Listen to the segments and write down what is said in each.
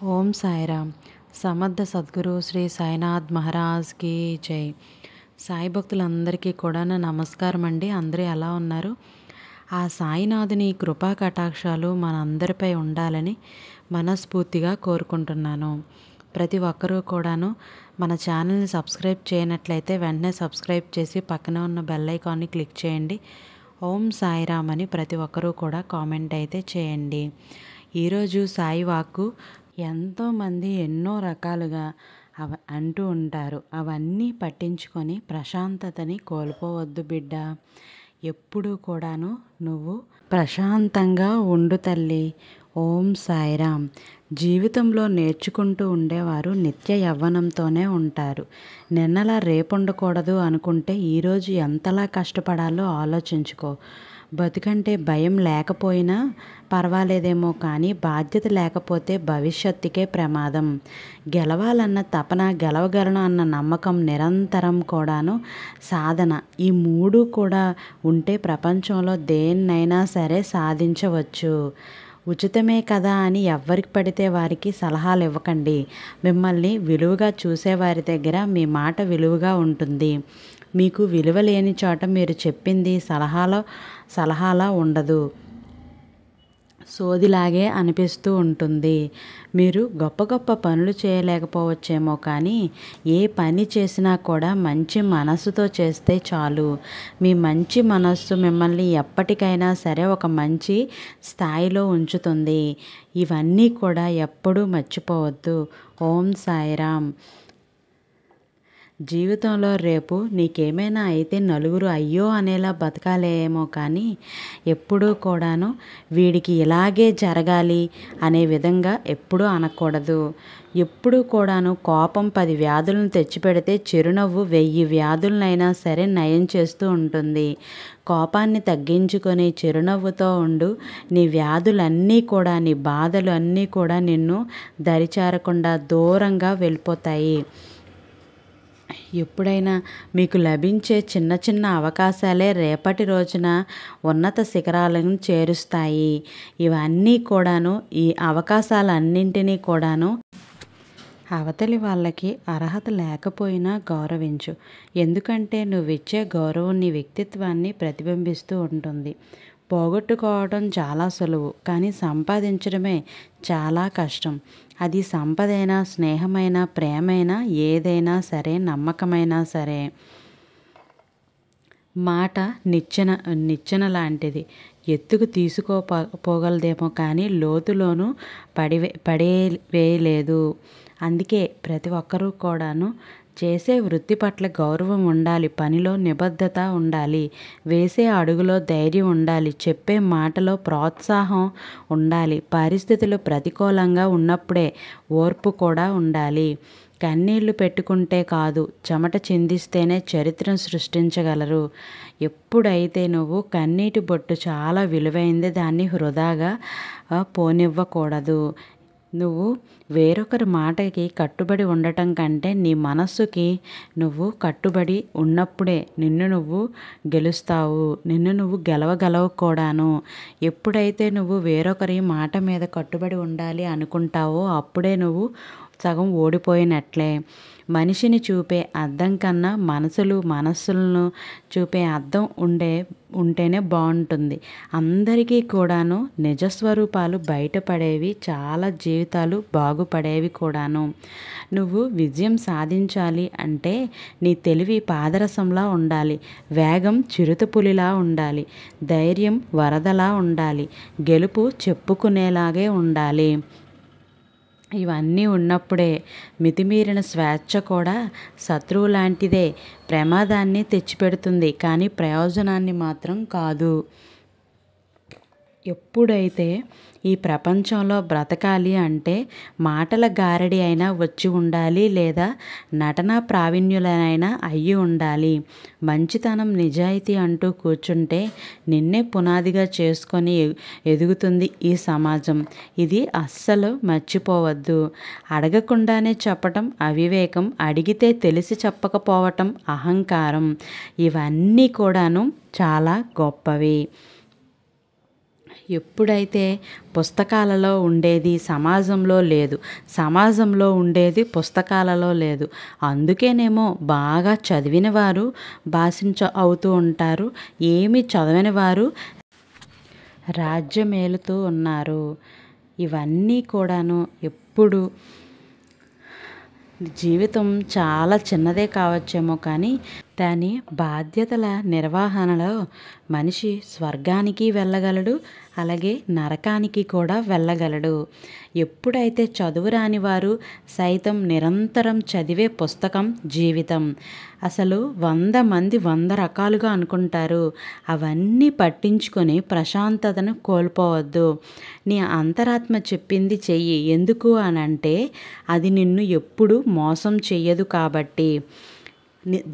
ఓం సాయిరామ్. సమర్థ సద్గురు శ్రీ సాయినాథ్ మహారాజ్కి జై. సాయి భక్తులందరికీ కూడా నా నమస్కారం అండి. అందరూ ఎలా ఉన్నారు? ఆ సాయినాథుని కృపా కటాక్షాలు మనందరిపై ఉండాలని మనస్ఫూర్తిగా కోరుకుంటున్నాను. ప్రతి ఒక్కరూ కూడాను మన ఛానల్ని సబ్స్క్రైబ్ చేయనట్లయితే వెంటనే సబ్స్క్రైబ్ చేసి పక్కన ఉన్న బెల్ ఐకాన్ని క్లిక్ చేయండి. ఓం సాయిరామ్ అని ప్రతి ఒక్కరూ కూడా కామెంట్ అయితే చేయండి. ఈరోజు సాయి వాక్కు ఎంతోమంది ఎన్నో రకాలుగా అంటూ ఉంటారు. అవన్నీ పట్టించుకొని ప్రశాంతతని కోల్పోవద్దు బిడ్డ. ఎప్పుడూ కూడాను నువ్వు ప్రశాంతంగా ఉండు తల్లి. ఓం సాయిరామ్. జీవితంలో నేర్చుకుంటూ ఉండేవారు నిత్య యవ్వనంతోనే ఉంటారు. నిన్నలా రేపుండకూడదు అనుకుంటే ఈరోజు ఎంతలా కష్టపడాలో ఆలోచించుకో. బతుకంటే భయం లేకపోయినా పర్వాలేదేమో, కానీ బాధ్యత లేకపోతే భవిష్యత్తుకే ప్రమాదం. గెలవాలన్న తపన, గెలవగలను అన్న నమ్మకం, నిరంతరం కూడాను సాధన, ఈ మూడు కూడా ఉంటే ప్రపంచంలో దేన్నైనా సరే సాధించవచ్చు. ఉచితమే కదా అని ఎవరికి పడితే వారికి సలహాలు ఇవ్వకండి. మిమ్మల్ని విలువగా చూసేవారి దగ్గర మీ మాట విలువగా ఉంటుంది. మీకు విలువ లేని చోట మీరు చెప్పింది సలహాలా ఉండదు, సోదిలాగే అనిపిస్తూ ఉంటుంది. మీరు గొప్ప గొప్ప పనులు చేయలేకపోవచ్చేమో, కానీ ఏ పని చేసినా కూడా మంచి మనసుతో చేస్తే చాలు. మీ మంచి మనస్సు మిమ్మల్ని ఎప్పటికైనా సరే ఒక మంచి స్థాయిలో ఉంచుతుంది. ఇవన్నీ కూడా ఎప్పుడూ మర్చిపోవద్దు. ఓం సాయిరామ్. జీవితంలో రేపు నీకేమైనా అయితే నలుగురు అయ్యో అనేలా బతకాలేమో, కానీ ఎప్పుడూ కూడాను వీడికి ఇలాగే జరగాలి అనే విధంగా ఎప్పుడూ అనకూడదు. ఎప్పుడూ కూడాను కోపం 10 వ్యాధులను తెచ్చిపెడితే చిరునవ్వు 1000 వ్యాధులనైనా సరే నయం చేస్తూ ఉంటుంది. కోపాన్ని తగ్గించుకొని చిరునవ్వుతో ఉండు. నీ వ్యాధులన్నీ కూడా, నీ బాధలు అన్నీ కూడా నిన్ను దరిచేరకుండా దూరంగా వెళ్ళిపోతాయి. ఎప్పుడైనా మీకు లభించే చిన్న చిన్న అవకాశాలే రేపటి రోజున ఉన్నత శిఖరాలను చేరుస్తాయి. ఇవన్నీ కూడాను, ఈ అవకాశాలన్నింటినీ కూడాను అవతలి వాళ్ళకి అర్హత లేకపోయినా గౌరవించు. ఎందుకంటే నువ్విచ్చే గౌరవం నీ వ్యక్తిత్వాన్ని ప్రతిబింబిస్తూ ఉంటుంది. పోగొట్టుకోవడం చాలా సులువు, కానీ సంపాదించడమే చాలా కష్టం. అది సంపదైనా, స్నేహమైనా, ప్రేమైనా, ఏదైనా సరే, నమ్మకమైనా సరే. మాట నిచ్చెన లాంటిది. ఎత్తుకు పోగలదేమో, కానీ లోతులోనూ పడేవేయలేదు. అందుకే ప్రతి ఒక్కరూ కూడాను చేసే వృత్తి పట్ల గౌరవం ఉండాలి, పనిలో నిబద్ధత ఉండాలి, వేసే అడుగులో ధైర్యం ఉండాలి, చెప్పే మాటలో ప్రోత్సాహం ఉండాలి. పరిస్థితులు ప్రతికూలంగా ఉన్నప్పుడే ఓర్పు కూడా ఉండాలి. కన్నీళ్లు పెట్టుకుంటే కాదు, చెమట చిందిస్తేనే చరిత్రను సృష్టించగలరు. ఎప్పుడైతే నువ్వు కన్నీటి బొట్టు చాలా విలువైంది, దాన్ని వృధాగా పోనివ్వకూడదు. నువ్వు వేరొకరి మాటకి కట్టుబడి ఉండటం కంటే నీ మనస్సుకి నువ్వు కట్టుబడి ఉన్నప్పుడే నిన్ను నువ్వు గెలుస్తావు, నిన్ను నువ్వు గెలవగలవు కూడాను. ఎప్పుడైతే నువ్వు వేరొకరి మాట మీద కట్టుబడి ఉండాలి అనుకుంటావో అప్పుడే నువ్వు సగం ఓడిపోయినట్లే. మనిషిని చూపే అద్దం కన్నా మనస్సులను చూపే అద్దం ఉంటేనే బాగుంటుంది. అందరికీ కూడాను నిజస్వరూపాలు బయటపడేవి, చాలా జీవితాలు బాగుపడేవి కూడాను. నువ్వు విజయం సాధించాలి అంటే నీ తెలివి పాదరసంలా ఉండాలి, వేగం చిరుతపులిలా ఉండాలి, ధైర్యం వరదలా ఉండాలి, గెలుపు చెప్పుకునేలాగే ఉండాలి. ఇవన్నీ ఉన్నప్పుడే మితిమీరిన స్వేచ్ఛ కూడా శత్రువు లాంటిదే. ప్రమాదాన్ని తెచ్చిపెడుతుంది, కానీ ప్రయోజనాన్ని మాత్రం కాదు. ఎప్పుడైతే ఈ ప్రపంచంలో బ్రతకాలి అంటే మాటల గారడి అయినా వచ్చి ఉండాలి, లేదా నటనా ప్రావీణ్యులనైనా అయ్యి ఉండాలి. మంచితనం, నిజాయితీ అంటూ కూర్చుంటే నిన్నే పునాదిగా చేసుకొని ఎదుగుతుంది ఈ సమాజం. ఇది అస్సలు మర్చిపోవద్దు. అడగకుండానే చెప్పటం అవివేకం, అడిగితే తెలిసి చెప్పకపోవటం అహంకారం. ఇవన్నీ కూడాను చాలా గొప్పవి. ఎప్పుడైతే పుస్తకాలలో ఉండేది సమాజంలో లేదు, సమాజంలో ఉండేది పుస్తకాలలో లేదు. అందుకేనేమో బాగా చదివిన వారు అవుతూ ఉంటారు, ఏమి చదవని వారు రాజ్యమేలుతూ ఉన్నారు. ఇవన్నీ కూడాను ఎప్పుడు జీవితం చాలా చిన్నదే కావచ్చేమో కానీ దాని బాధ్యతల నిర్వహణలో మనిషి స్వర్గానికి వెళ్ళగలడు, అలాగే నరకానికి కూడా వెళ్ళగలడు. ఎప్పుడైతే చదువు రాని వారు సైతం నిరంతరం చదివే పుస్తకం జీవితం. అసలు 100 మంది 100 రకాలుగా అనుకుంటారు. అవన్నీ పట్టించుకొని ప్రశాంతతను కోల్పోవద్దు. నీ అంతరాత్మ చెప్పింది చెయ్యి. ఎందుకు అనంటే అది నిన్ను ఎప్పుడు మోసం చెయ్యదు కాబట్టి.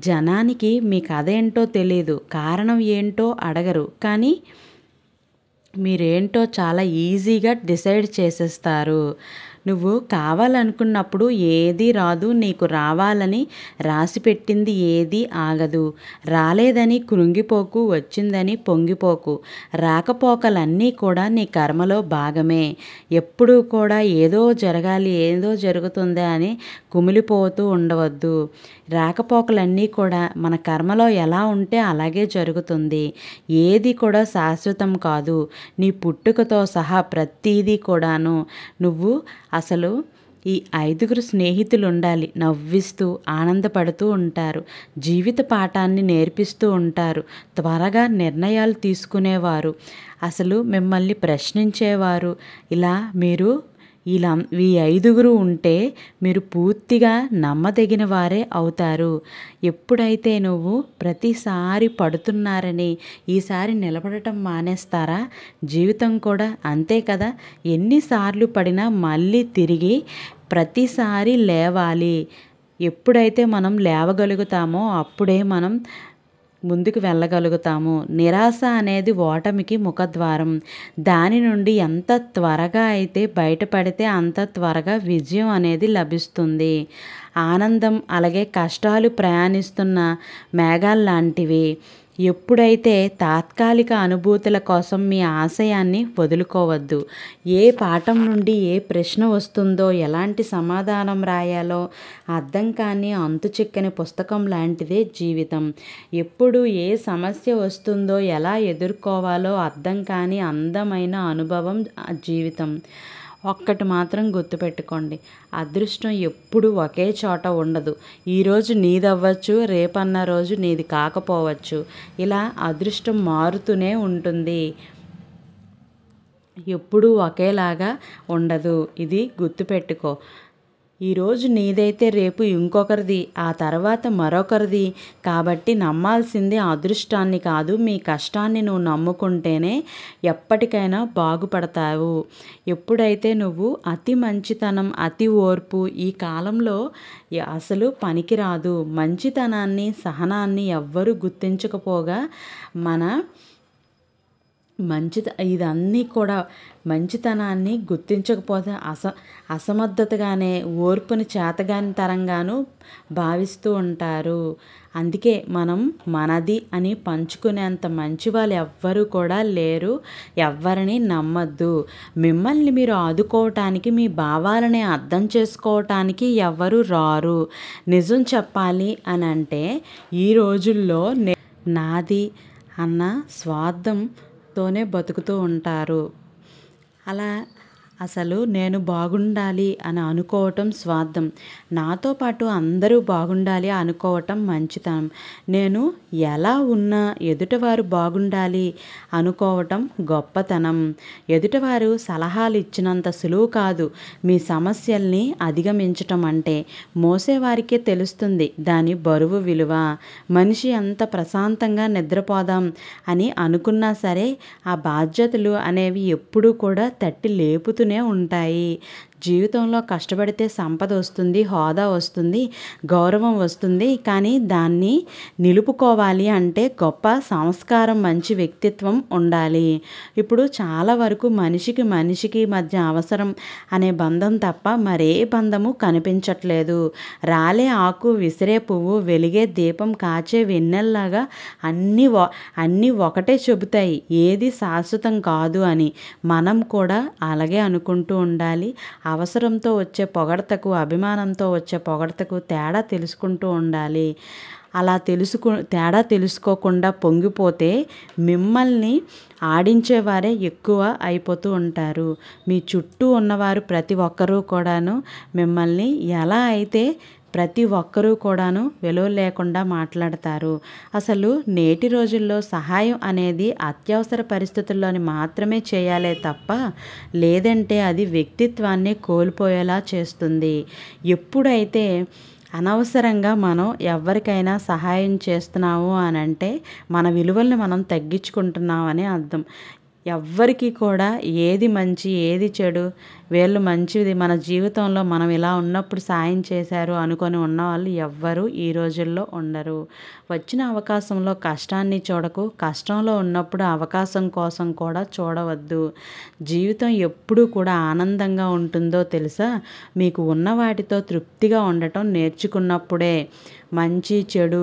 జనానికి మీ కథ ఏంటో తెలియదు, కారణం ఏంటో అడగరు, కానీ మీరేంటో చాలా ఈజీగా డిసైడ్ చేసేస్తారు. నువ్వు కావాలనుకున్నప్పుడు ఏది రాదు, నీకు రావాలని రాసిపెట్టింది ఏది ఆగదు. రాలేదని కృంగిపోకు, వచ్చిందని పొంగిపోకు. రాకపోకలన్నీ కూడా నీ కర్మలో భాగమే. ఎప్పుడూ కూడా ఏదో జరగాలి, ఏదో జరుగుతుందా అని కుమిలిపోతూ ఉండవద్దు. రాకపోకలన్నీ కూడా మన కర్మలో ఎలా ఉంటే అలాగే జరుగుతుంది. ఏది కూడా శాశ్వతం కాదు. నీ పుట్టుకతో సహా ప్రతీదీ కూడాను. నువ్వు అసలు ఈ 5 స్నేహితులు ఉండాలి. నవ్విస్తూ ఆనందపడుతూ ఉంటారు, జీవిత పాఠాన్ని నేర్పిస్తూ ఉంటారు, త్వరగా నిర్ణయాలు తీసుకునేవారు, అసలు మిమ్మల్ని ప్రశ్నించేవారు. ఇలా మీరు ఈ 5 ఉంటే మీరు పూర్తిగా నమ్మదగిన వారే అవుతారు. ఎప్పుడైతే నువ్వు ప్రతిసారి పడుతున్నారని ఈసారి నిలబడటం మానేస్తారా? జీవితం కూడా అంతే కదా. ఎన్నిసార్లు పడినా మళ్ళీ తిరిగి ప్రతిసారి లేవాలి. ఎప్పుడైతే మనం లేవగలుగుతామో అప్పుడే మనం ముందుకు వెళ్ళగలుగుతాము. నిరాశ అనేది ఓటమికి ముఖద్వారం. దాని నుండి ఎంత త్వరగా అయితే బయటపడితే అంత త్వరగా విజయం అనేది లభిస్తుంది. ఆనందం అలాగే కష్టాలు ప్రయాణిస్తున్న మేఘాల్లాంటివి. ఎప్పుడైతే తాత్కాలిక అనుభూతుల కోసం మీ ఆశయాన్ని వదులుకోవద్దు. ఏ పాఠం నుండి ఏ ప్రశ్న వస్తుందో, ఎలాంటి సమాధానం రాయాలో అర్థం కాని అంతుచిక్కని పుస్తకం లాంటిదే జీవితం. ఎప్పుడు ఏ సమస్య వస్తుందో, ఎలా ఎదుర్కోవాలో అర్థం కాని అందమైన అనుభవం జీవితం. ఒక్కటి మాత్రం గుర్తుపెట్టుకోండి, అదృష్టం ఎప్పుడు ఒకే చోట ఉండదు. ఈరోజు నీదవ్వచ్చు, రేపన్న రోజు నీది కాకపోవచ్చు. ఇలా అదృష్టం మారుతూనే ఉంటుంది, ఎప్పుడూ ఒకేలాగా ఉండదు. ఇది గుర్తుపెట్టుకో. ఈరోజు నీదైతే రేపు ఇంకొకరిది, ఆ తర్వాత మరొకరిది. కాబట్టి నమ్మాల్సింది అదృష్టాన్ని కాదు, మీ కష్టాన్ని నువ్వు నమ్ముకుంటేనే ఎప్పటికైనా బాగుపడతావు. ఎప్పుడైతే నువ్వు అతి మంచితనం, అతి ఓర్పు ఈ కాలంలో అసలు పనికిరాదు. మంచితనాన్ని, సహనాన్ని ఎవ్వరూ గుర్తించకపోగా ఇదన్నీ కూడా మంచితనాన్ని గుర్తించకపోతే అసమర్థతగానే, ఓర్పుని చేతగాని తరంగాను భావిస్తూ ఉంటారు. అందుకే మనం మనది అని పంచుకునేంత మంచి వాళ్ళు ఎవ్వరూ కూడా లేరు. ఎవ్వరిని నమ్మద్దు. మిమ్మల్ని మీరు ఆదుకోవటానికి, మీ భావాలని అర్థం చేసుకోవటానికి ఎవ్వరూ రారు. నిజం చెప్పాలి అని అంటే ఈ రోజుల్లో నాది అన్న స్వార్థంతోనే బతుకుతూ ఉంటారు. అలా అసలు నేను బాగుండాలి అని అనుకోవటం స్వార్థం. నాతో పాటు అందరూ బాగుండాలి అనుకోవటం మంచితనం. నేను ఎలా ఉన్నా ఎదుటివారు బాగుండాలి అనుకోవటం గొప్పతనం. ఎదుటివారు సలహాలు ఇచ్చినంత సులువు కాదు మీ సమస్యల్ని అధిగమించటం అంటే. మోసేవారికే తెలుస్తుంది దాని బరువు విలువ. మనిషి అంత ప్రశాంతంగా నిద్రపోదాం అని అనుకున్నా సరే ఆ బాధ్యతలు అనేవి ఎప్పుడూ కూడా తట్టి లేపుతూనే ఉంటాయి. జీవితంలో కష్టపడితే సంపద వస్తుంది, హోదా వస్తుంది, గౌరవం వస్తుంది. కానీ దాన్ని నిలుపుకోవాలి అంటే గొప్ప సంస్కారం, మంచి వ్యక్తిత్వం ఉండాలి. ఇప్పుడు చాలా వరకు మనిషికి మధ్య అవసరం అనే బంధం తప్ప మరే బంధము కనిపించట్లేదు. రాలే ఆకు, విసిరే పువ్వు, వెలిగే దీపం, కాచే వెన్నెల్లాగా అన్నీ ఒకటే చెబుతాయి, ఏది శాశ్వతం కాదు అని. మనం కూడా అలాగే అనుకుంటూ ఉండాలి. అవసరంతో వచ్చే పొగడ్తకు, అభిమానంతో వచ్చే పొగడ్తకు తేడా తెలుసుకుంటూ ఉండాలి. అలా తేడా తెలుసుకోకుండా పొంగిపోతే మిమ్మల్ని ఆడించేవారే ఎక్కువ అయిపోతూ ఉంటారు. మీ చుట్టూ ఉన్నవారు ప్రతి ఒక్కరూ కూడాను మిమ్మల్ని ఎలా అయితే ప్రతి ఒక్కరూ కూడాను విలువ లేకుండా మాట్లాడతారు. అసలు నేటి రోజుల్లో సహాయం అనేది అత్యవసర పరిస్థితుల్లోని మాత్రమే చేయాలే తప్ప లేదంటే అది వ్యక్తిత్వాన్ని కోల్పోయేలా చేస్తుంది. ఎప్పుడైతే అనవసరంగా మనం ఎవరికైనా సహాయం చేస్తున్నాము అని అంటే మన విలువల్ని మనం తగ్గించుకుంటున్నామని అర్థం. ఎవ్వరికి కూడా ఏది మంచి, ఏది చెడు, వీళ్ళు మంచిది మన జీవితంలో మనం ఇలా ఉన్నప్పుడు సాయం చేశారు అనుకొని ఉన్నవాళ్ళు ఎవ్వరూ ఈ రోజుల్లో ఉండరు. వచ్చిన అవకాశంలో కష్టాన్ని చూడకు, కష్టంలో ఉన్నప్పుడు అవకాశం కోసం కూడా చూడవద్దు. జీవితం ఎప్పుడూ కూడా ఆనందంగా ఉంటుందో తెలుసా? మీకు ఉన్న వాటితో తృప్తిగా ఉండటం నేర్చుకున్నప్పుడే. మంచి చెడు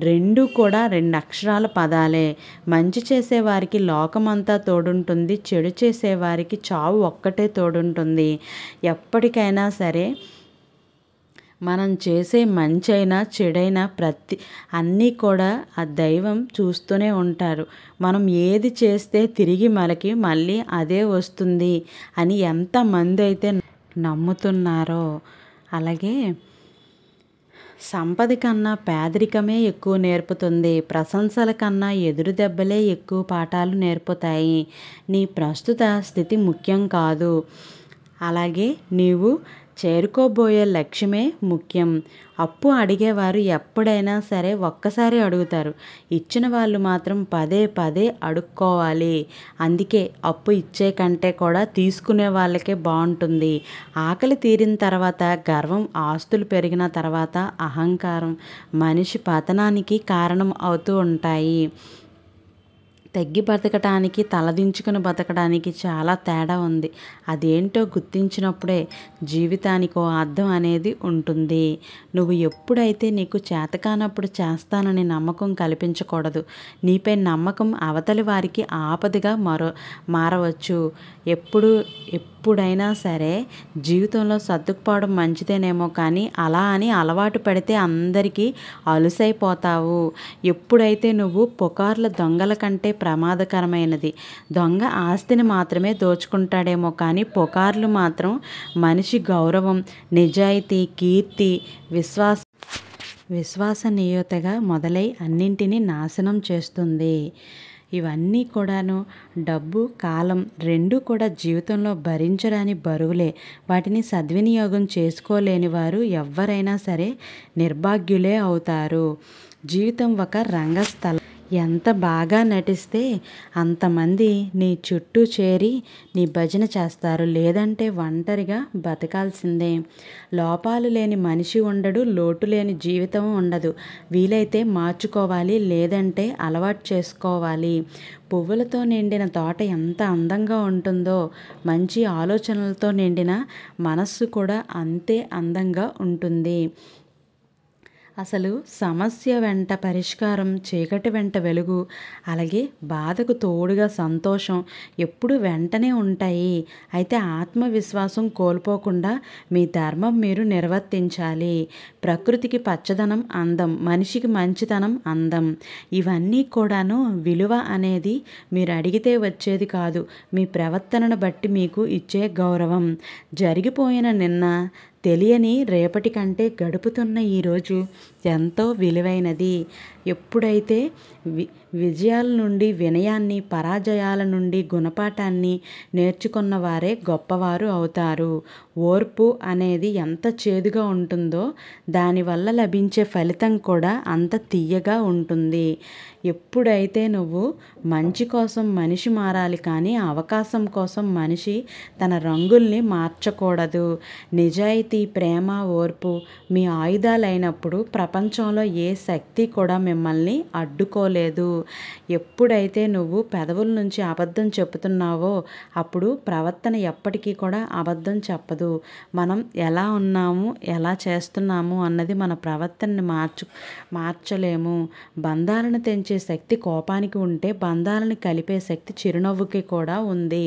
రెండూ కూడా 2 అక్షరాల పదాలే. మంచి చేసేవారికి లోకమంతా తోడుంటుంది, చెడు చేసేవారికి చావు ఒక్కటే తోడుంటుంది. ఎప్పటికైనా సరే మనం చేసే మంచైనా చెడైనా అన్నీ కూడా ఆ దైవం చూస్తూనే ఉంటారు. మనం ఏది చేస్తే తిరిగి మనకి మళ్ళీ అదే వస్తుంది అని ఎంతమంది అయితే నమ్ముతున్నారో, అలాగే సంపద కన్నా పేదరికమే ఎక్కువ నేర్పుతుంది. ప్రశంసల కన్నా ఎదురు దెబ్బలే ఎక్కువ పాఠాలు నేర్పుతాయి. నీ ప్రస్తుత స్థితి ముఖ్యం కాదు, అలాగే నీవు చేరుకోబోయే లక్ష్యమే ముఖ్యం. అప్పు అడిగేవారు ఎప్పుడైనా సరే ఒక్కసారి అడుగుతారు, ఇచ్చిన వాళ్ళు మాత్రం పదే పదే అడుక్కోవాలి. అందుకే అప్పు ఇచ్చే కంటే కూడా తీసుకునే వాళ్ళకే బాగుంటుంది. ఆకలి తీరిన తర్వాత గర్వం, ఆస్తులు పెరిగిన తర్వాత అహంకారం మనిషి పతనానికి కారణం అవుతూ ఉంటాయి. తగ్గి బతకటానికి, తలదించుకుని బతకడానికి చాలా తేడా ఉంది. అదేంటో గుర్తించినప్పుడే జీవితానికో అర్థం అనేది ఉంటుంది. నువ్వు ఎప్పుడైతే నీకు చేతకానప్పుడు చేస్తానని నమ్మకం కల్పించకూడదు. నీపై నమ్మకం అవతలి వారికి ఆపదగా మారవచ్చు. ఎప్పుడైనా సరే జీవితంలో సర్దుకుపోవడం మంచిదేనేమో, కానీ అలా అని అలవాటు పడితే అందరికీ అలుసైపోతావు. ఎప్పుడైతే నువ్వు పుకార్ల దొంగల కంటే ప్రమాదకరమైనది. దొంగ ఆస్తిని మాత్రమే దోచుకుంటాడేమో, కానీ పుకార్లు మాత్రం మనిషి గౌరవం, నిజాయితీ, కీర్తి, విశ్వసనీయతగా మొదలై అన్నింటినీ నాశనం చేస్తుంది. ఇవన్నీ కూడాను డబ్బు, కాలం రెండూ కూడా జీవితంలో భరించరాని బరువులే. వాటిని సద్వినియోగం చేసుకోలేని వారు ఎవ్వరైనా సరే నిర్భాగ్యులే అవుతారు. జీవితం ఒక రంగస్థలం. ఎంత బాగా నటిస్తే అంతమంది నీ చుట్టూ చేరి నీ భజన చేస్తారు, లేదంటే ఒంటరిగా బతకాల్సిందే. లోపాలు లేని మనిషి ఉండడు, లోటు లేని జీవితం ఉండదు. వీలైతే మార్చుకోవాలి, లేదంటే అలవాటు చేసుకోవాలి. పువ్వులతో నిండిన తోట ఎంత అందంగా ఉంటుందో, మంచి ఆలోచనలతో నిండిన మనస్సు కూడా అంతే అందంగా ఉంటుంది. అసలు సమస్య వెంట పరిష్కారం, చీకటి వెంట వెలుగు, అలాగే బాధకు తోడుగా సంతోషం ఎప్పుడు వెంటనే ఉంటాయి. అయితే ఆత్మవిశ్వాసం కోల్పోకుండా మీ ధర్మం మీరు నిర్వర్తించాలి. ప్రకృతికి పచ్చదనం అందం, మనిషికి మంచితనం అందం. ఇవన్నీ కూడాను విలువ అనేది మీరు అడిగితే వచ్చేది కాదు, మీ ప్రవర్తనను బట్టి మీకు ఇచ్చే గౌరవం. జరిగిపోయిన నిన్న తెలియని రేపటి కంటే గడుపుతున్న ఈరోజు ఎంతో విలువైనది. ఎప్పుడైతే విజయాల నుండి వినయాన్ని, పరాజయాల నుండి గుణపాఠాన్ని నేర్చుకున్న వారే గొప్పవారు అవుతారు. ఓర్పు అనేది ఎంత చేదుగా ఉంటుందో దానివల్ల లభించే ఫలితం కూడా అంత తియ్యగా ఉంటుంది. ఎప్పుడైతే నువ్వు మంచి కోసం మనిషి మారాలి కానీ అవకాశం కోసం మనిషి తన రంగుల్ని మార్చకూడదు. నిజాయితీ, ప్రేమ, ఓర్పు మీ ఆయుధాలైనప్పుడు ప్రపంచంలో ఏ శక్తి కూడా మిమ్మల్ని అడ్డుకోలేదు. ఎప్పుడైతే నువ్వు పెదవుల నుంచి అబద్ధం చెబుతున్నావో అప్పుడు ప్రవర్తన ఎప్పటికీ కూడా అబద్ధం చెప్పదు. మనం ఎలా ఉన్నాము, ఎలా చేస్తున్నాము అన్నది మన ప్రవర్తనని మార్చలేము. బంధాలను తెంచే శక్తి కోపానికి ఉంటే బంధాలను కలిపే శక్తి చిరునవ్వుకి కూడా ఉంది.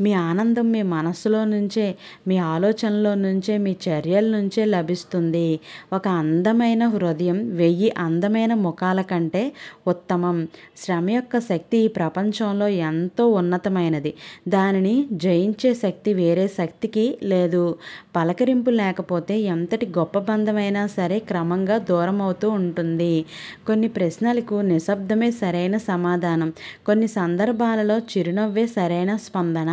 మీ ఆనందం మీ మనస్సులో నుంచే, మీ ఆలోచనలో నుంచే, మీ చర్యల నుంచే లభిస్తుంది. ఒక అందమైన హృదయం 1000 అందమైన ముఖాల కంటే ఉత్తమం. శ్రమ యొక్క శక్తి ఈ ప్రపంచంలో ఎంతో ఉన్నతమైనది. దానిని జయించే శక్తి వేరే శక్తికి లేదు. పలకరింపు లేకపోతే ఎంతటి గొప్ప బంధమైనా సరే క్రమంగా దూరం అవుతూ ఉంటుంది. కొన్ని ప్రశ్నలకు నిశ్శబ్దమే సరైన సమాధానం. కొన్ని సందర్భాలలో చిరునవ్వే సరైన స్పందన.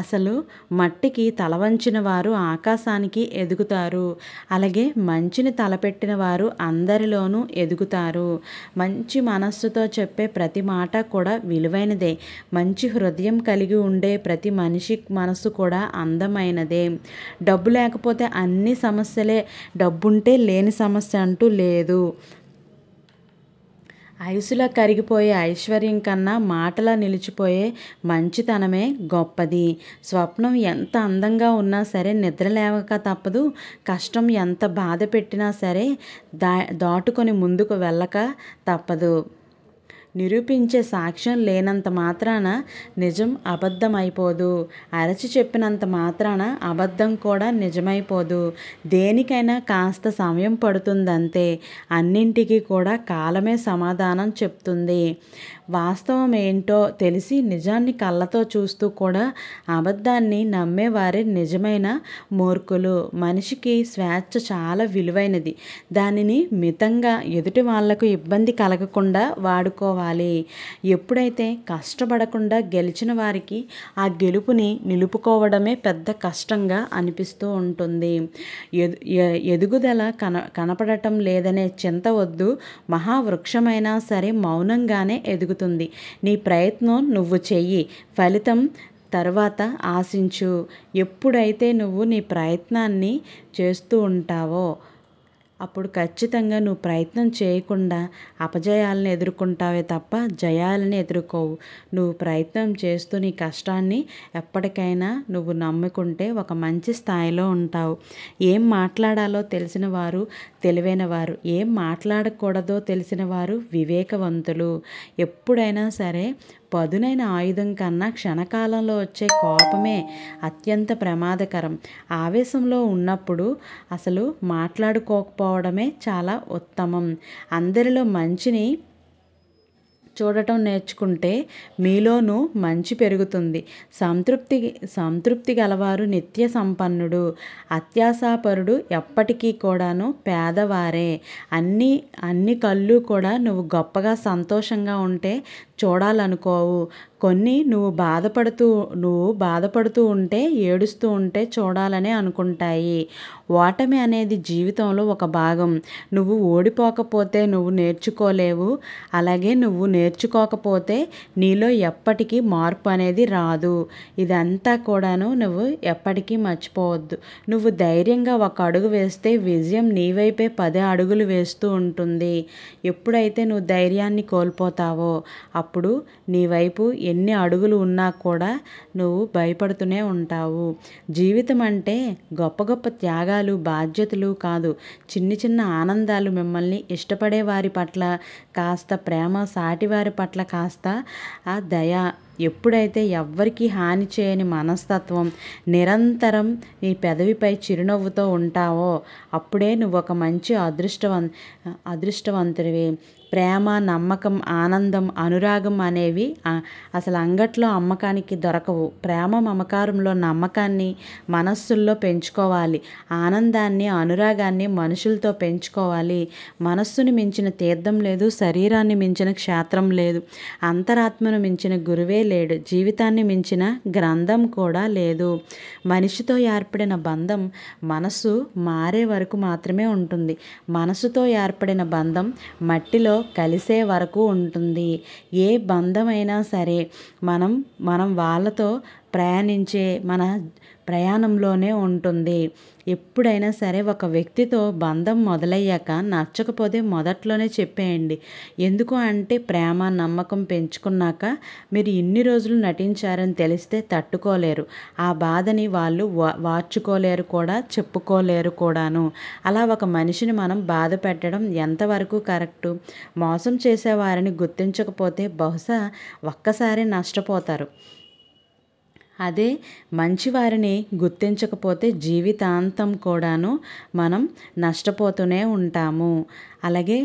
అసలు మట్టికి తలవంచిన వారు ఆకాశానికి ఎదుగుతారు. అలాగే మంచిని తలపెట్టిన వారు అందరిలోనూ ఎదుగుతారు. మంచి మనస్సుతో చెప్పే ప్రతి మాట కూడా విలువైనదే. మంచి హృదయం కలిగి ఉండే ప్రతి మనిషి మనసు కూడా అందమైనదే. డబ్బు లేకపోతే అన్ని సమస్యలే, డబ్బుంటే లేని సమస్య అంటూ లేదు. ఐసులా కరిగిపోయే ఐశ్వర్యం కన్నా మాటలా నిలిచిపోయే మంచితనమే గొప్పది. స్వప్నం ఎంత అందంగా ఉన్నా సరే నిద్ర లేవక తప్పదు. కష్టం ఎంత బాధ పెట్టినా సరే దాటుకొని ముందుకు వెళ్ళక తప్పదు. నిరూపించే సాక్ష్యం లేనంత మాత్రాన నిజం అబద్ధమైపోదు. అరచి చెప్పినంత మాత్రాన అబద్ధం కూడా నిజమైపోదు. దేనికైనా కాస్త సమయం పడుతుందంతే. అన్నింటికీ కూడా కాలమే సమాధానం చెప్తుంది. వాస్తవం ఏంటో తెలిసి నిజాన్ని కళ్ళతో చూస్తూ కూడా అబద్ధాన్ని నమ్మేవారే నిజమైన మూర్ఖులు. మనిషికి స్వేచ్ఛ చాలా విలువైనది. దానిని మితంగా ఎదుటి వాళ్లకు ఇబ్బంది కలగకుండా వాడుకోవాలి. ఎప్పుడైతే కష్టపడకుండా గెలిచిన వారికి ఆ గెలుపుని నిలుపుకోవడమే పెద్ద కష్టంగా అనిపిస్తూ ఉంటుంది. ఎదుగుదల కనపడటం లేదనే చింత వద్దు. మహావృక్షమైనా సరే మౌనంగానే ఎదుగుతుంది. నీ ప్రయత్నం నువ్వు చెయ్యి, ఫలితం తర్వాత ఆశించు. ఎప్పుడైతే నువ్వు నీ ప్రయత్నాన్ని చేస్తూ ఉంటావో అప్పుడు ఖచ్చితంగా నువ్వు ప్రయత్నం చేయకుండా అపజయాలను ఎదుర్కొంటావే తప్ప జయాలని ఎదుర్కోవు. నువ్వు ప్రయత్నం చేస్తూ నీ కష్టాన్ని ఎప్పటికైనా నువ్వు నమ్ముకుంటే ఒక మంచి స్థాయిలో ఉంటావు. ఏం మాట్లాడాలో తెలిసిన వారు తెలివైన వారు, ఏం మాట్లాడకూడదో తెలిసిన వారు వివేకవంతులు. ఎప్పుడైనా సరే పదునైన ఆయుధం కన్నా క్షణకాలంలో వచ్చే కోపమే అత్యంత ప్రమాదకరం. ఆవేశంలో ఉన్నప్పుడు అసలు మాట్లాడుకోకపోవడమే చాలా ఉత్తమం. అందరిలో మంచిని చూడటం నేర్చుకుంటే మీలోనూ మంచి పెరుగుతుంది. సంతృప్తి గలవారు నిత్య సంపన్నుడు. అత్యాశాపరుడు ఎప్పటికీ కూడాను పేదవారే. అన్ని కళ్ళు కూడా నువ్వు గొప్పగా సంతోషంగా ఉంటే చూడాలనుకోవు. కొన్ని నువ్వు బాధపడుతూ ఉంటే, ఏడుస్తూ ఉంటే చూడాలనే అనుకుంటాయి. ఓటమి అనేది జీవితంలో ఒక భాగం. నువ్వు ఓడిపోకపోతే నువ్వు నేర్చుకోలేవు. అలాగే నువ్వు నేర్చుకోకపోతే నీలో ఎప్పటికీ మార్పు అనేది రాదు. ఇదంతా కూడాను నువ్వు ఎప్పటికీ మర్చిపోవద్దు. నువ్వు ధైర్యంగా ఒక అడుగు వేస్తే విజయం నీ వైపే 10 అడుగులు వేస్తూ ఉంటుంది. ఎప్పుడైతే నువ్వు ధైర్యాన్ని కోల్పోతావో అప్పుడు నీ వైపు ఎన్ని అడుగులు ఉన్నా కూడా నువ్వు భయపడుతూనే ఉంటావు. జీవితం అంటే గొప్ప గొప్ప త్యాగాలు, బాధ్యతలు కాదు. చిన్న ఆనందాలు, మిమ్మల్ని ఇష్టపడే వారి పట్ల కాస్త ప్రేమ, సాటివారి పట్ల కాస్త ఆ దయ, ఎప్పుడైతే ఎవ్వరికీ హాని చేయని మనస్తత్వం, నిరంతరం నీ పెదవిపై చిరునవ్వుతో ఉంటావో అప్పుడే నువ్వు ఒక మంచి అదృష్టవంతుడివి. ప్రేమ, నమ్మకం, ఆనందం, అనురాగం అనేవి అసలు అంగట్లో అమ్మకానికి దొరకవు. ప్రేమ, మమకారంలో నమ్మకాన్ని మనస్సుల్లో పెంచుకోవాలి. ఆనందాన్ని, అనురాగాన్ని మనుషులతో పెంచుకోవాలి. మనస్సుని మించిన తీర్థం లేదు, శరీరాన్ని మించిన క్షేత్రం లేదు, అంతరాత్మను మించిన గురువే లేడు, జీవితాన్ని మించిన గ్రంథం కూడా లేదు. మనిషితో ఏర్పడిన బంధం మనస్సు మారే వరకు మాత్రమే ఉంటుంది. మనసుతో ఏర్పడిన బంధం మట్టిలో కలిసే వరకు ఉంటుంది. ఏ బంధమైనా సరే మనం వాళ్ళతో ప్రయాణించే మన ప్రయాణంలోనే ఉంటుంది. ఎప్పుడైనా సరే ఒక వ్యక్తితో బంధం మొదలయ్యాక నచ్చకపోతే మొదట్లోనే చెప్పేయండి. ఎందుకు అంటే ప్రేమ, నమ్మకం పెంచుకున్నాక మీరు ఇన్ని రోజులు నటించారని తెలిస్తే తట్టుకోలేరు. ఆ బాధని వాళ్ళు వార్చుకోలేరు కూడా, చెప్పుకోలేరు కూడాను. అలా ఒక మనిషిని మనం బాధ పెట్టడం ఎంతవరకు కరెక్టు? మోసం చేసేవారిని గుర్తించకపోతే బహుశా ఒక్కసారి నష్టపోతారు. అదే మంచివారిని గుర్తించకపోతే జీవితాంతం కూడాను మనం నష్టపోతూనే ఉంటాము. అలాగే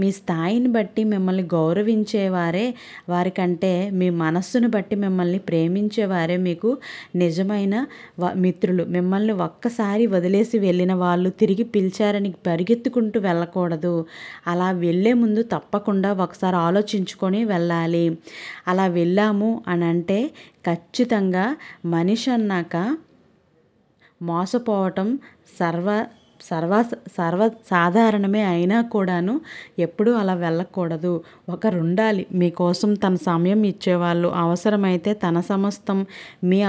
మీ స్థాయిని బట్టి మిమ్మల్ని గౌరవించేవారే వారికంటే మీ మనస్సును బట్టి మిమ్మల్ని ప్రేమించేవారే మీకు నిజమైన మిత్రులు. మిమ్మల్ని ఒక్కసారి వదిలేసి వెళ్ళిన వాళ్ళు తిరిగి పిలిచారని పరిగెత్తుకుంటూ వెళ్ళకూడదు. అలా వెళ్ళే ముందు తప్పకుండా ఒకసారి ఆలోచించుకొని వెళ్ళాలి. అలా వెళ్ళాము అని అంటే ఖచ్చితంగా మనిషి అన్నాక మోసపోవటం సర్వసాధారణమే. అయినా కూడాను ఎప్పుడూ అలా వెళ్ళకూడదు. ఒకరుండాలి మీకోసం తన సమయం ఇచ్చేవాళ్ళు, అవసరమైతే తన సమస్తం మీ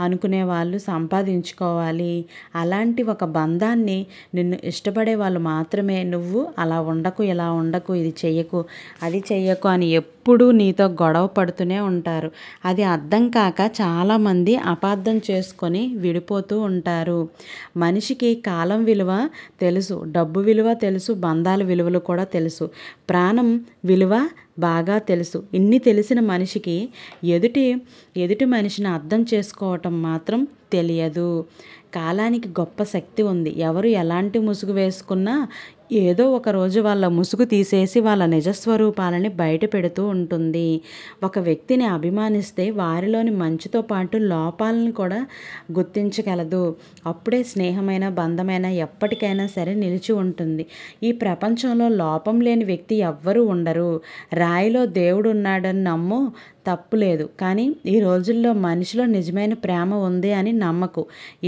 అనుకునే వాళ్ళు సంపాదించుకోవాలి. అలాంటి ఒక బంధాన్ని నిన్ను ఇష్టపడే వాళ్ళు మాత్రమే నువ్వు అలా ఉండకు, ఇలా ఉండకు, ఇది చెయ్యకు, అది చెయ్యకు అని ఎప్పుడూ నీతో గొడవ పడుతూనే ఉంటారు. అది అర్థం కాక చాలామంది అపార్థం చేసుకొని విడిపోతూ ఉంటారు. మనిషికి కాలం విలువ తెలుసు, డబ్బు విలువ తెలుసు, బంధాల విలువలు కూడా తెలుసు, ప్రాణం విలువ బాగా తెలుసు. ఇన్ని తెలిసిన మనిషికి ఎదుటి మనిషిని అర్థం చేసుకోవటం మాత్రం తెలియదు. కాలానికి గొప్ప శక్తి ఉంది. ఎవరు ఎలాంటి ముసుగు వేసుకున్నా ఏదో ఒక రోజు వాళ్ళ ముసుగు తీసేసి వాళ్ళ నిజస్వరూపాలని బయట పెడుతూ ఉంటుంది. ఒక వ్యక్తిని అభిమానిస్తే వారిలోని మంచితో పాటు లోపాలను కూడా గుర్తించగలదు. అప్పుడే స్నేహమైన, బంధమైన ఎప్పటికైనా సరే నిలిచి ఉంటుంది. ఈ ప్రపంచంలో లోపం లేని వ్యక్తి ఎవ్వరూ ఉండరు. రాయిలో దేవుడు ఉన్నాడని నమ్ము, తప్పులేదు. కానీ ఈ రోజుల్లో మనిషిలో నిజమైన ప్రేమ ఉంది అని నమ్మకు.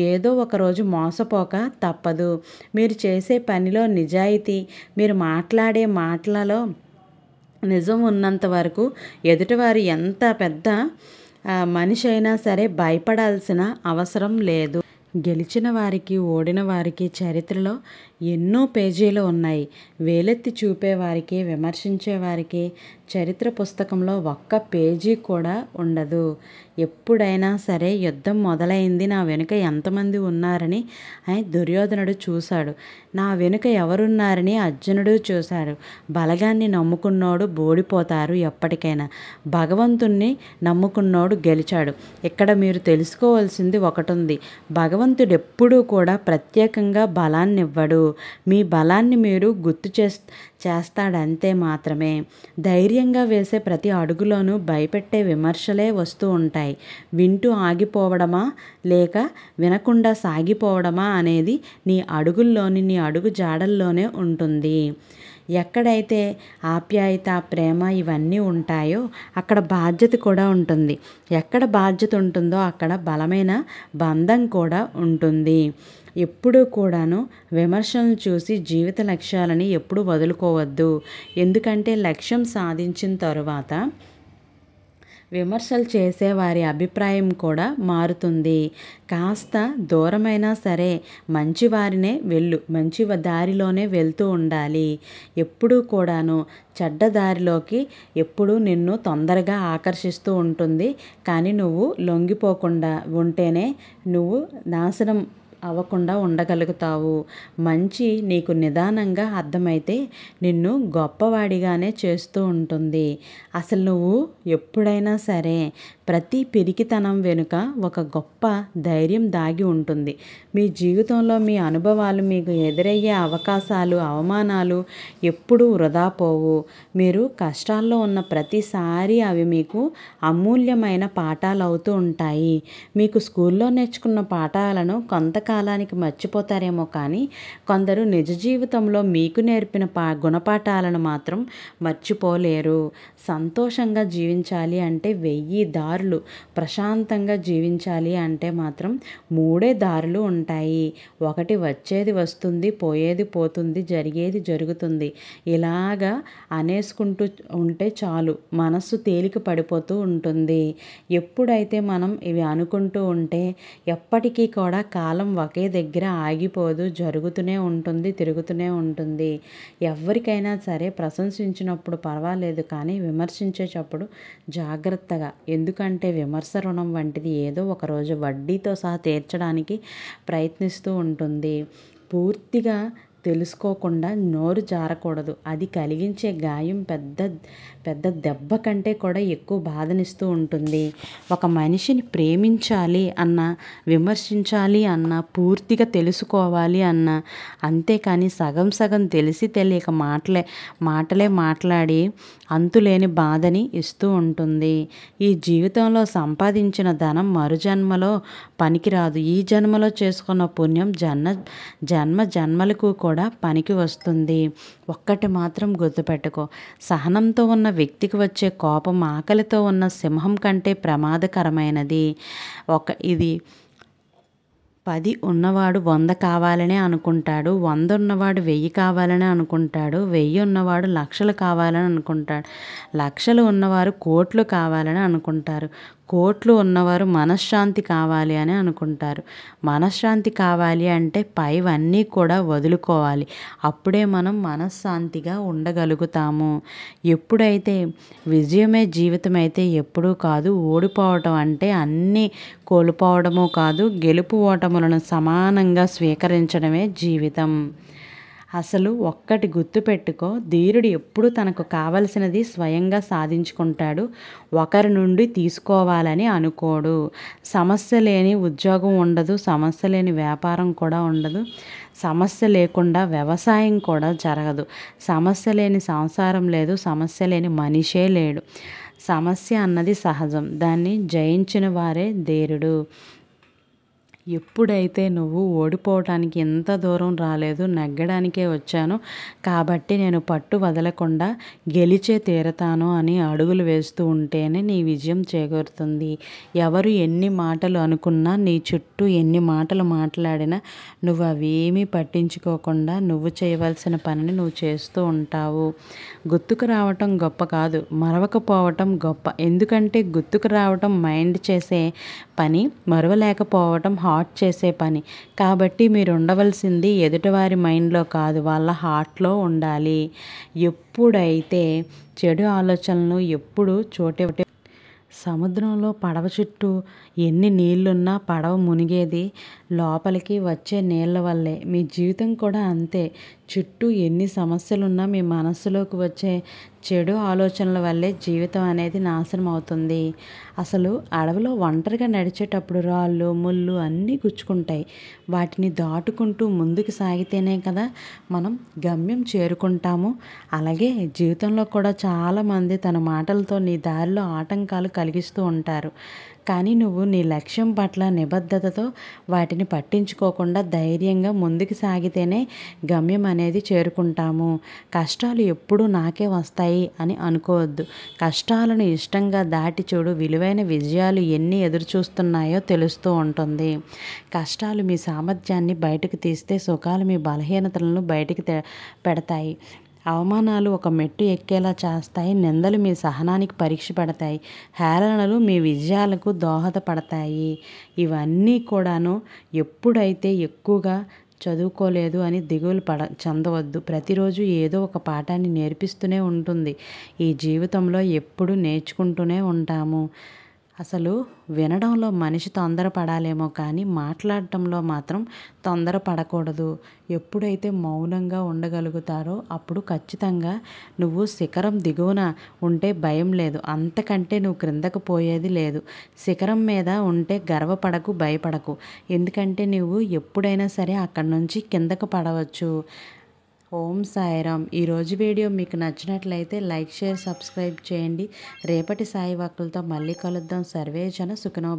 ఏదో ఒకరోజు మోసపోక తప్పదు. మీరు చేసే పనిలో నిజాయితీ, మీరు మాట్లాడే మాటలలో నిజం ఉన్నంత వరకు ఎదుటివారు ఎంత పెద్ద మనిషి అయినా సరే భయపడాల్సిన అవసరం లేదు. గెలిచిన వారికి, ఓడిన వారికి చరిత్రలో ఎన్నో పేజీలు ఉన్నాయి. వేలెత్తి చూపేవారికి, విమర్శించేవారికి చరిత్ర పుస్తకంలో ఒక్క పేజీ కూడా ఉండదు. ఎప్పుడైనా సరే యుద్ధం మొదలైంది, నా వెనుక ఎంతమంది ఉన్నారని దుర్యోధనుడు చూశాడు. నా వెనుక ఎవరున్నారని అర్జునుడు చూశాడు. బలగాన్ని నమ్ముకున్నోడు ఓడిపోతారు ఎప్పటికైనా. భగవంతుణ్ణి నమ్ముకున్నోడు గెలిచాడు. ఇక్కడ మీరు తెలుసుకోవాల్సింది ఒకటి ఉంది. భగవంతుడు ఎప్పుడూ కూడా ప్రత్యేకంగా బలాన్ని ఇవ్వడు. మీ బలాన్ని మీరు గుర్తు చేస్తాడంతే మాత్రమే. ధైర్యంగా వేసే ప్రతి అడుగులోనూ భయపెట్టే విమర్శలే వస్తూ ఉంటాయి. వింటూ ఆగిపోవడమా లేక వినకుండా సాగిపోవడమా అనేది నీ అడుగుల్లోని, నీ అడుగు జాడల్లోనే ఉంటుంది. ఎక్కడైతే ఆప్యాయత, ప్రేమ ఇవన్నీ ఉంటాయో అక్కడ బాధ్యత కూడా ఉంటుంది. ఎక్కడ బాధ్యత ఉంటుందో అక్కడ బలమైన బంధం కూడా ఉంటుంది. ఎప్పుడూ కూడాను విమర్శలను చూసి జీవిత లక్ష్యాలని ఎప్పుడూ వదులుకోవద్దు. ఎందుకంటే లక్ష్యం సాధించిన తరువాత విమర్శలు చేసేవారి అభిప్రాయం కూడా మారుతుంది. కాస్త దూరమైనా సరే మంచివారినే మంచి దారిలోనే వెళ్తూ ఉండాలి. ఎప్పుడూ కూడాను చెడ్డ దారిలోకి ఎప్పుడూ నిన్ను తొందరగా ఆకర్షిస్తూ ఉంటుంది. కానీ నువ్వు లొంగిపోకుండా ఉంటేనే నువ్వు నాశనం అవ్వకుండా ఉండగలుగుతావు. మంచి నీకు నిదానంగా అర్థమైతే నిన్ను గొప్పవాడిగానే చేస్తూ ఉంటుంది. అసలు నువ్వు ఎప్పుడైనా సరే ప్రతి పిరికితనం వెనుక ఒక గొప్ప ధైర్యం దాగి ఉంటుంది. మీ జీవితంలో మీ అనుభవాలు, మీకు ఎదురయ్యే అవకాశాలు, అవమానాలు ఎప్పుడూ వృధా పోవు. మీరు కష్టాల్లో ఉన్న ప్రతిసారి అవి మీకు అమూల్యమైన పాఠాలు అవుతూ ఉంటాయి. మీకు స్కూల్లో నేర్చుకున్న పాఠాలను కొంతకాలానికి మర్చిపోతారేమో కానీ కొందరు నిజ జీవితంలో మీకు నేర్పిన గుణపాఠాలను మాత్రం మర్చిపోలేరు. సంతోషంగా జీవించాలి అంటే 1000 దారులు, ప్రశాంతంగా జీవించాలి అంటే మాత్రం 3 దారులు ఉంటాయి. ఒకటి వచ్చేది వస్తుంది, పోయేది పోతుంది, జరిగేది జరుగుతుంది. ఇలాగా అనేసుకుంటూ ఉంటే చాలు, మనస్సు తేలిక పడిపోతూ ఉంటుంది. ఎప్పుడైతే మనం ఇవి అనుకుంటూ ఉంటే ఎప్పటికీ కూడా కాలం ఒకే దగ్గర ఆగిపోదు, జరుగుతూనే ఉంటుంది, తిరుగుతూనే ఉంటుంది. ఎవరికైనా సరే ప్రశంసించినప్పుడు పర్వాలేదు కానీ విమర్శించేటప్పుడు జాగ్రత్తగా. ఎందుకంటే విమర్శ రుణం వంటిది, ఏదో ఒకరోజు వడ్డీతో సహా తీర్చడానికి ప్రయత్నిస్తూ ఉంటుంది. పూర్తిగా తెలుసుకోకుండా నోరు జారకూడదు. అది కలిగించే గాయం పెద్ద దెబ్బ కంటే కూడా ఎక్కువ బాధనిస్తూ ఉంటుంది. ఒక మనిషిని ప్రేమించాలి అన్నా, విమర్శించాలి అన్నా, పూర్తిగా తెలుసుకోవాలి అన్నా, అంతేకాని సగం సగం తెలిసి తెలియక మాటలే మాట్లాడి అంతులేని బాధని ఇస్తూ ఉంటుంది. ఈ జీవితంలో సంపాదించిన ధనం మరుజన్మలో పనికిరాదు. ఈ జన్మలో చేసుకున్న పుణ్యం జన్మలకు కూడా పనికి వస్తుంది. ఒక్కటి మాత్రం గుర్తుపెట్టుకో, సహనంతో ఉన్న వ్యక్తికి వచ్చే కోపం ఆకలితో ఉన్న సింహం కంటే ప్రమాదకరమైనది. ఇది 10 ఉన్నవాడు 100 కావాలనే అనుకుంటాడు, 100 ఉన్నవాడు 1000 కావాలని అనుకుంటాడు, 1000 ఉన్నవాడు లక్షలు కావాలని అనుకుంటాడు, లక్షలు ఉన్నవారు కోట్లు కావాలని అనుకుంటారు, కోట్లు ఉన్నవారు మనశ్శాంతి కావాలి అని అనుకుంటారు. మనశ్శాంతి కావాలి అంటే పైవన్నీ కూడా వదులుకోవాలి. అప్పుడే మనం మనశ్శాంతిగా ఉండగలుగుతాము. ఎప్పుడైతే విజయమే జీవితం అయితే ఎప్పుడూ కాదు. ఓడిపోవటం అంటే అన్నీ కోల్పోవడము కాదు, గెలుపు ఓటములను సమానంగా స్వీకరించడమే జీవితం. అసలు ఒక్కటి గుర్తుపెట్టుకో, ధీరుడు ఎప్పుడు తనకు కావలసినది స్వయంగా సాధించుకుంటాడు, ఒకరి నుండి తీసుకోవాలని అనుకోడు. సమస్య లేని ఉద్యోగం ఉండదు, సమస్య లేని వ్యాపారం కూడా ఉండదు, సమస్య లేకుండా వ్యవసాయం కూడా జరగదు, సమస్య లేని సంసారం లేదు, సమస్య లేని మనిషే లేడు. సమస్య అన్నది సహజం, దాన్ని జయించిన వారే ధీరుడు. ఎప్పుడైతే నువ్వు ఓడిపోవటానికి ఎంత దూరం రాలేదు, నెగ్గడానికే వచ్చాను కాబట్టి నేను పట్టు వదలకుండా గెలిచే తీరతాను అని అడుగులు వేస్తూ ఉంటేనే నీ విజయం చేకూరుతుంది. ఎవరు ఎన్ని మాటలు అనుకున్నా, నీ చుట్టూ ఎన్ని మాటలు మాట్లాడినా నువ్వు అవేమీ పట్టించుకోకుండా నువ్వు చేయవలసిన పనిని నువ్వు చేస్తూ ఉంటావు. గుర్తుకు రావటం గొప్ప కాదు, మరవకపోవటం గొప్ప. ఎందుకంటే గుర్తుకు రావటం మైండ్ చేసే పని, మరవలేకపోవటం హార్ట్ చేసే పని. కాబట్టి మీరు ఉండవలసింది ఎదుటివారి మైండ్లో కాదు, వాళ్ళ హార్ట్లో ఉండాలి. ఎప్పుడైతే చెడు ఆలోచనలు ఎప్పుడు సముద్రంలో పడవ చుట్టూ ఎన్ని నీళ్లున్నా పడవ మునిగేది లోపలికి వచ్చే నీళ్ళ వల్లే. మీ జీవితం కూడా అంతే. చుట్టూ ఎన్ని సమస్యలున్నా మీ మనస్సులోకి వచ్చే చెడు ఆలోచనల వల్లే జీవితం అనేది నాశనం అవుతుంది. అసలు అడవిలో ఒంటరిగా నడిచేటప్పుడు రాళ్ళు, ముళ్ళు అన్నీ గుచ్చుకుంటాయి. వాటిని దాటుకుంటూ ముందుకు సాగితేనే కదా మనం గమ్యం చేరుకుంటాము. అలాగే జీవితంలో కూడా చాలామంది తన మాటలతో నీ దారిలో ఆటంకాలు కలిగిస్తూ ఉంటారు. కానీ నువ్వు నీ లక్ష్యం పట్ల నిబద్ధతతో వాటిని పట్టించుకోకుండా ధైర్యంగా ముందుకు సాగితేనే గమ్యం అనేది చేరుకుంటాము. కష్టాలు ఎప్పుడూ నాకే వస్తాయి అని అనుకోవద్దు. కష్టాలను ఇష్టంగా దాటి చూడు, విలువైన విజయాలు ఎన్ని ఎదురు చూస్తున్నాయో తెలుస్తూ ఉంటుంది. కష్టాలు మీ సామర్థ్యాన్ని బయటకు తీస్తే, సుఖాలు మీ బలహీనతలను బయటికి పెడతాయి. అవమానాలు ఒక మెట్టు ఎక్కేలా చేస్తాయి, నిందలు మీ సహనానికి పరీక్ష పెడతాయి, హేళనలు మీ విజయాలకు దోహదపడతాయి. ఇవన్నీ కూడాను ఎప్పుడైతే ఎక్కువగా చదువుకోలేదు అని దిగులు చెందవద్దు. ప్రతిరోజు ఏదో ఒక పాఠాన్ని నేర్పిస్తూనే ఉంటుంది. ఈ జీవితంలో ఎప్పుడు నేర్చుకుంటూనే ఉంటాము. అసలు వినడంలో మనిషి తొందరపడాలేమో కానీ మాట్లాడటంలో మాత్రం తొందరపడకూడదు. ఎప్పుడైతే మౌనంగా ఉండగలుగుతారో అప్పుడు ఖచ్చితంగా నువ్వు శిఖరం దిగువన ఉంటే భయం లేదు. అంతకంటే నువ్వు క్రిందకు పోయేది లేదు. శిఖరం మీద ఉంటే గర్వపడకు, భయపడకు. ఎందుకంటే నువ్వు ఎప్పుడైనా సరే అక్కడి నుంచి కిందకు పడవచ్చు. ఓం సాయిరామ్. ఈరోజు వీడియో మీకు నచ్చినట్లయితే లైక్, షేర్, సబ్స్క్రైబ్ చేయండి. రేపటి సాయి వాక్కులతో మళ్ళీ కలుద్దాం. సర్వే జన సుఖినో